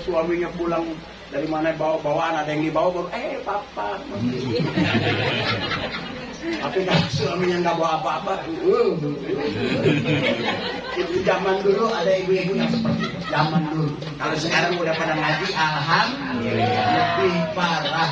suaminya pulang dari mana bawa-bawaan, ada yang dibawa, papa. Tapi kalau suaminya nggak bawa apa-apa, itu zaman dulu ada ibu-ibu yang seperti itu. Zaman dulu. Kalau sekarang udah pada ngaji, alhamdulillah lebih parah.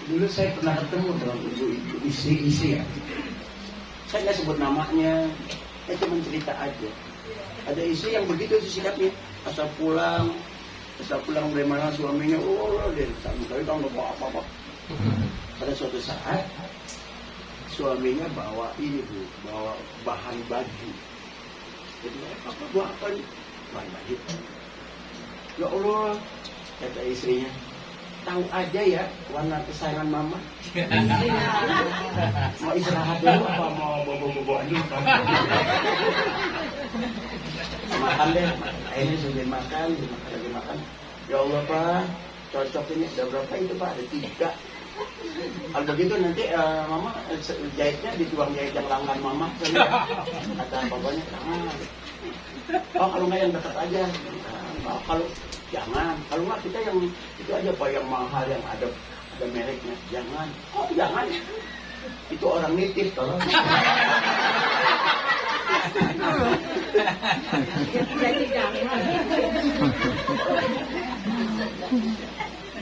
Dulu saya pernah ketemu dengan ibu-ibu istri ya. Saya nggak sebut namanya, saya cuma cerita aja. Ada istri yang begitu sikapnya, asal pulang dari mana suaminya, dia tapi kamu nggak bawa apa-apa. Pada suatu saat suaminya bawa ini bu, bawa bahan baju. Jadi apa buat apa nih? Bahan baju. Ya Allah, kata istrinya, tahu aja ya warna kesayangan mama. Mau istirahat dulu apa mau bobo-bobo aja? Makan deh, akhirnya sudah makan. Ya Allah Pak, cocok ini ada berapa itu Pak? Ada 3. Kalau begitu nanti mama jahitnya dituang jahit yang langgan mama. Kata bapaknya, jangan. Oh kalau nggak yang dekat aja. Kalau jangan, kalau nggak kita yang itu aja Pak, yang mahal, yang ada mereknya. Jangan. Oh jangan. Itu orang nitip tolong.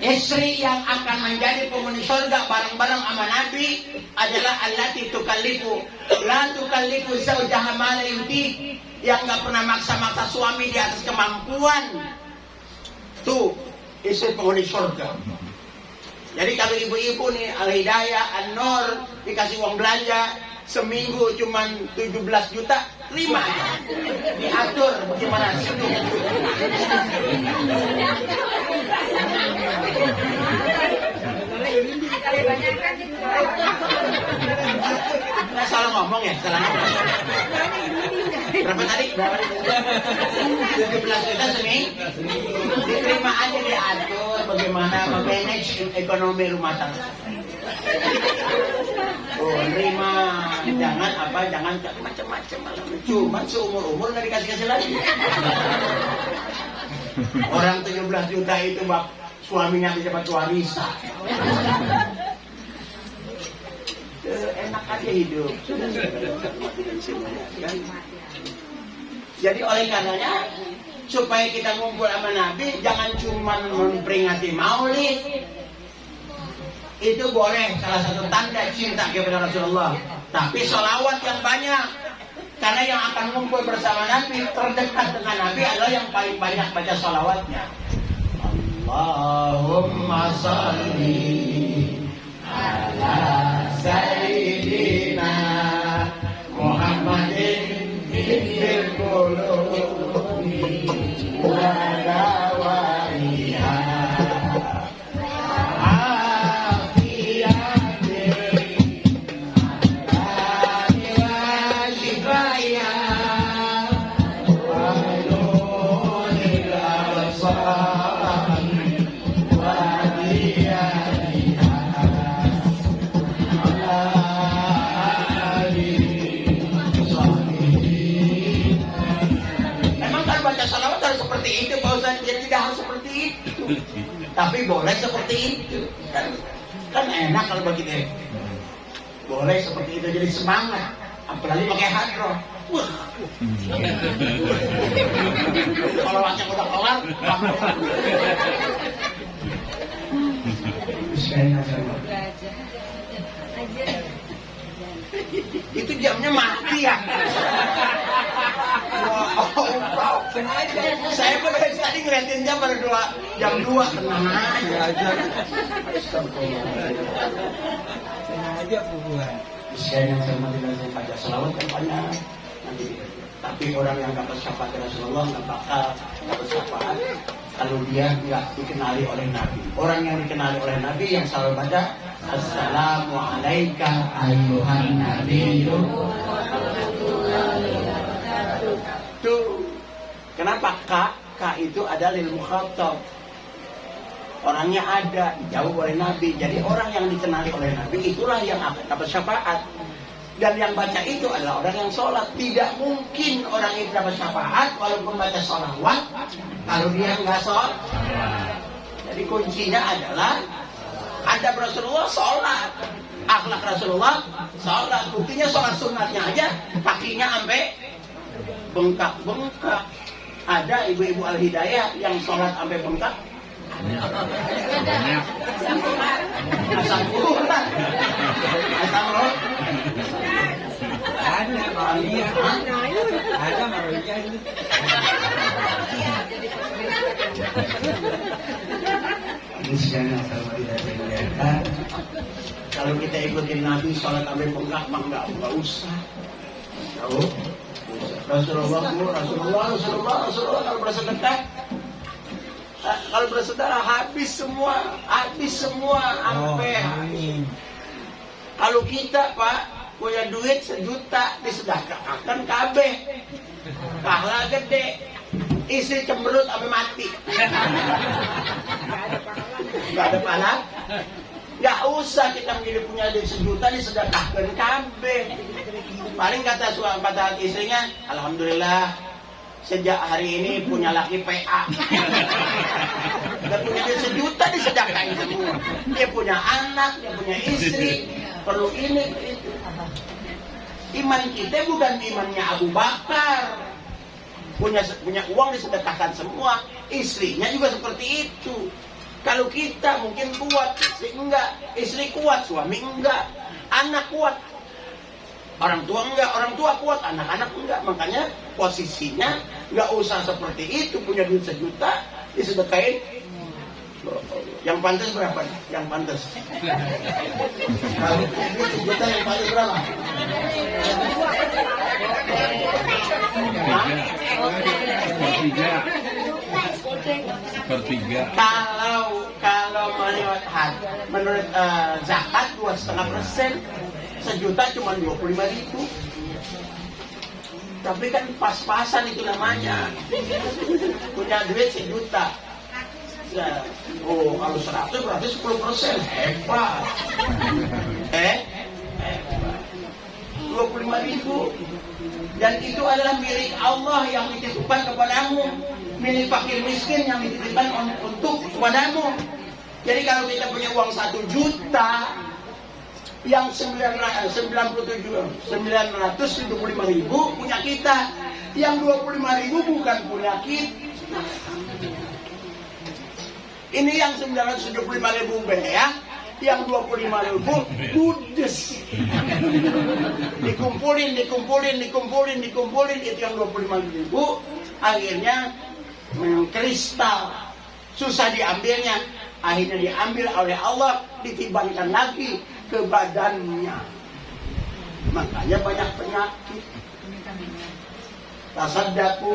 Istri yang akan menjadi penghuni surga bareng-bareng sama Nabi adalah allati tukallifu la tukallifu zawjaha ma la yuti, yang nggak pernah maksa-maksa suami di atas kemampuan. Tuh istri penghuni surga. Jadi kalau ibu-ibu nih Al-Hidayah, An-Nur dikasih uang belanja seminggu cuma 17 juta, terima aja. Diatur bagaimana situ. Nah, salah ngomong ya, salah ngomong. Berapa tadi? 17 juta seminggu. Diterima aja, diatur bagaimana memanage ekonomi rumah tangga. Oh, terima, jangan macam-macam malah. Cuma seumur-umur nggak dikasih lagi. Orang 17 juta itu bab suaminya bisa dapat warisan. Enak aja hidup. Jadi oleh karenanya supaya kita ngumpul sama Nabi, jangan cuma memperingati Maulid. Itu boleh salah satu tanda cinta kepada Rasulullah. Tapi sholawat yang banyak. Karena yang akan ngumpul bersama Nabi, terdekat dengan Nabi adalah yang paling banyak baca sholawatnya. Allahumma salli ala Sayyidina Muhammadin fil qulubi wa dawaiha. Tapi boleh seperti itu, kan enak kalau begitu. Boleh seperti itu, jadi semangat. Apalagi pakai hadroh. Wah, kalau wajah udah kelar, itu jamnya mati ya. Wow, saya pun dari tadi ngeliatin jam baru jam 2, tenang aja. Sengaja bubuhan. Saya yang saya mati dan saya baca selawat kan banyak. Nanti, tapi orang yang dapat syafaat Rasulullah nggak bakal dapat syafaat kalau dia nggak dikenali oleh Nabi. Orang yang dikenali oleh Nabi yang selalu baca Assalamualaikum ayuhan nabiyyu. Tuh, kenapa K itu ada lil mukhatab. orangnya ada, jauh oleh Nabi. Jadi orang yang dikenali oleh Nabi itulah yang akan dapat syafaat. Dan yang baca itu adalah orang yang sholat. Tidak mungkin orang itu dapat syafaat walaupun baca sholawat kalau dia nggak sholat. Jadi kuncinya adalah adab Rasulullah sholat, akhlak Rasulullah sholat. Buktinya sholat sunatnya aja kakinya sampai bengkak-bengkak. Ada ibu-ibu al-hidayah yang sholat sampai bengkak. Asam urat. Asam urat. Ada Maria. Ada Maria itu. Ini sekarang kalau tidak dimuliakan, kalau kita ikutin Nabi sholat sampai bengkak mah nggak usah. Tahu? Rasulullah kalau bersedekah, kalau bersedekah habis semua sampai. Kalau kita Pak punya duit 1 juta disedekahkan kabeh, pahala gede, istri cemberut sampai mati. Gak ada pahala. Gak usah kita menjadi punya duit 1 juta disedekahkan kabeh. Paling kata istrinya, alhamdulillah sejak hari ini punya laki PA. Dan punya duit 1 juta disedekahin semua. Dia punya anak, dia punya istri, perlu ini itu. Iman kita bukan imannya Abu Bakar. Punya uang disedekahkan semua. Istrinya juga seperti itu. Kalau kita mungkin kuat, istri enggak. Istri kuat, suami enggak. Anak kuat, orang tua enggak. Orang tua kuat, anak-anak enggak. Makanya posisinya enggak usah seperti itu. Punya duit 1 juta disedekahin. Yang pantas berapa? Yang pantas. Kalau duit 1 juta yang pantas berapa? Sepertiga. Kalau menurut zakat 2,5%, 1 juta cuma 25.000. Tapi kan pas-pasan itu namanya. Punya duit 1 juta. Ya, kalau 100 berarti 10%. Hebat. Hebat. 25.000. Dan itu adalah milik Allah yang dititipkan kepadamu, milik fakir miskin yang dititipkan untuk kepadamu. Jadi kalau kita punya uang 1 juta, yang 975.000 punya kita, yang 25.000 bukan punya kita. Ini yang 975.000 ya. Yang 25.000 ludes. Dikumpulin itu yang 25.000, akhirnya kristal susah diambilnya, akhirnya diambil oleh Allah, ditimbangkan lagi ke badannya. Makanya banyak penyakit. Tasaddaqu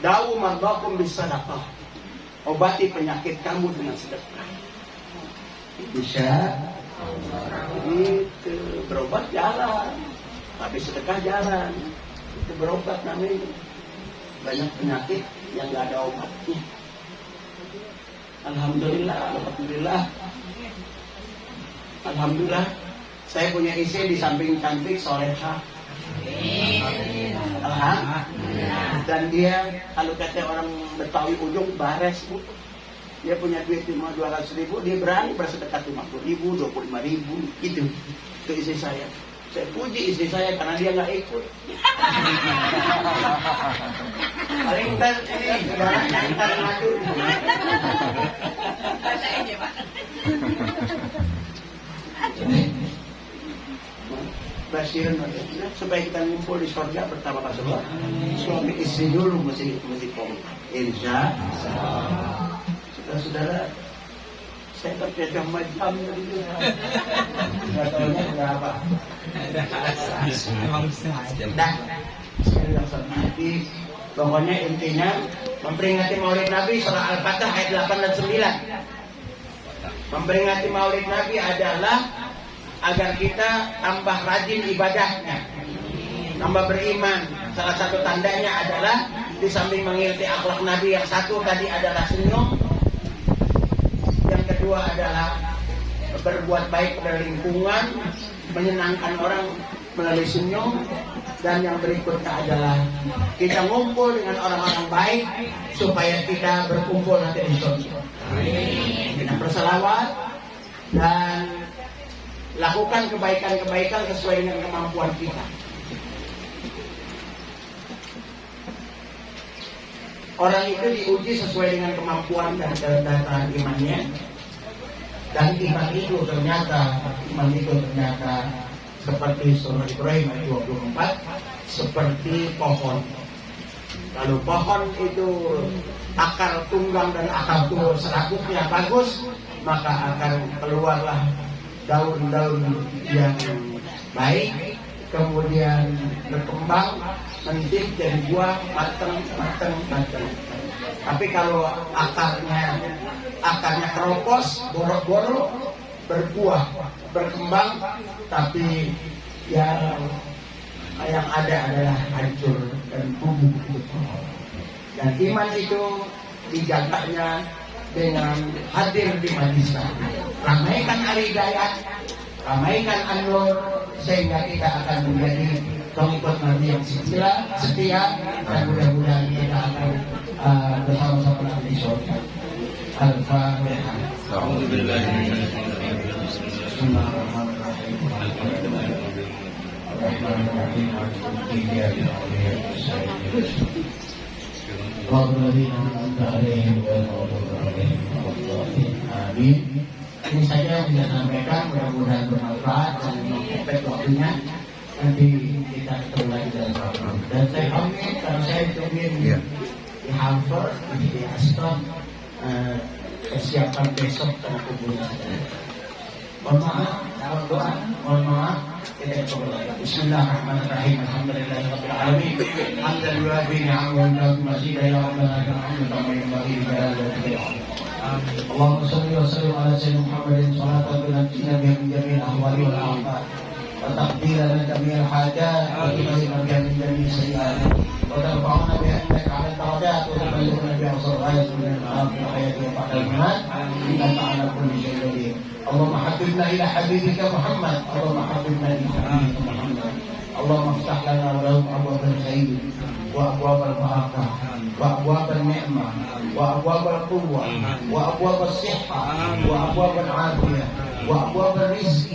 dawu mardakum bisadaqah. Obati penyakit kamu dengan sedekah. Bisa itu berobat jarang, tapi sedekah jarang. Itu berobat namanya. Banyak penyakit yang nggak ada obatnya. Alhamdulillah. Saya punya istri di samping cantik, solehah. Alhamdulillah. Dan dia kalau kata orang Betawi ujung bares, Bu. Dia punya duit 200.000, dia berani bersedekah 50.000, 25.000, gitu. Itu istri saya. Saya puji istri saya karena dia nggak ikut. Paling ntar ntar ngadu. Basiran supaya kita ngumpul di surga pertama Rasulullah. Suami istri dulu mesti kompak. Insya Allah. Saudara, saya pakai jam-jam tadi. Nggak tahunya berapa. Emang usaha. Dah, saya langsung mati. Pokoknya intinya memperingati Maulid Nabi surah Al-Fatah ayat 8 dan 9. Memperingati Maulid Nabi adalah agar kita tambah rajin ibadahnya, tambah beriman. Salah satu tandanya adalah di samping mengikuti akhlak Nabi yang satu tadi adalah senyum. kedua adalah berbuat baik pada lingkungan, menyenangkan orang melalui senyum. Dan yang berikutnya adalah kita ngumpul dengan orang-orang baik supaya kita berkumpul nanti di surga. Kita berselawat dan lakukan kebaikan-kebaikan sesuai dengan kemampuan kita. Orang itu diuji sesuai dengan kemampuan dan kedekatan imannya. Dan iman itu ternyata seperti surah Ibrahim ayat 24, seperti pohon. Kalau pohon itu akar tunggang dan akar tubuh serakutnya bagus, maka akan keluarlah daun-daun yang baik, kemudian berkembang, mentik dan buah matang. Tapi kalau akarnya keropos, borok-borok, berbuah, berkembang, tapi yang ada adalah hancur dan tubuh itu. Dan iman itu dijaganya dengan hadir di majelis. Ramaikan al-hidayah, ramaikan an-nur, sehingga kita akan menjadi pengikut Nabi yang setia, dan mudah-mudahan kita akan bersama-sama di surga. Al-Fatihah. Amin. Ini saja yang bisa sampaikan, mudah-mudahan bermanfaat dan mengepek waktunya. Nanti kita ketemu lagi dalam program. Dan saya pamit karena saya tungguin di Harvard, di Aston, persiapan besok karena kuburan saya. Mohon maaf, kita coba. Bismillahirrahmanirrahim. Alhamdulillahirabbil alamin. Hamdan yuwafi ni'amahu wa mazida ya rabbana kama yanbaghi li jalali wajhika. Allahumma shalli wa sallim ala sayyidina Muhammadin salatan tunajjina biha min jami'il ahwali wal afat wa taqdirana jami'al hajat wa tuqina biha min jami'is sayyi'at wa tarfa'una biha indaka 'ala darajat wa tuballighuna biha ghayat min al-hayati wa ba'da al-mamat innaka 'ala kulli shay'in qadir. اللهم حببنا إلى حبيبك محمد اللهم حببنا إلى حبيبك محمد اللهم افتح لنا ولهم أبواب الخير وأبواب البركة وأبواب النعمة وأبواب القوة وأبواب الصحة وأبواب العافية وأبواب الرزق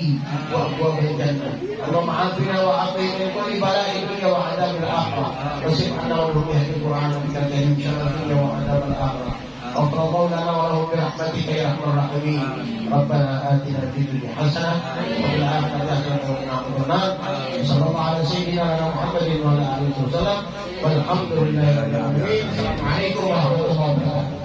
وأبواب الجنة اللهم عافنا وعافنا من كل بلاء الدنيا وعذاب الآخرة وسبحنا وبحمدك القرآن بك الكريم شر الدنيا وعذاب الآخرة غفر الله لنا وله برحمتك يا ارحم الراحمين ربنا آتنا في الدنيا حسنة وفي الآخرة حسنة وقنا عذاب النار صلى الله على سيدنا محمد وعلى آله وسلم والحمد لله رب العالمين. السلام عليكم ورحمة الله وبركاته.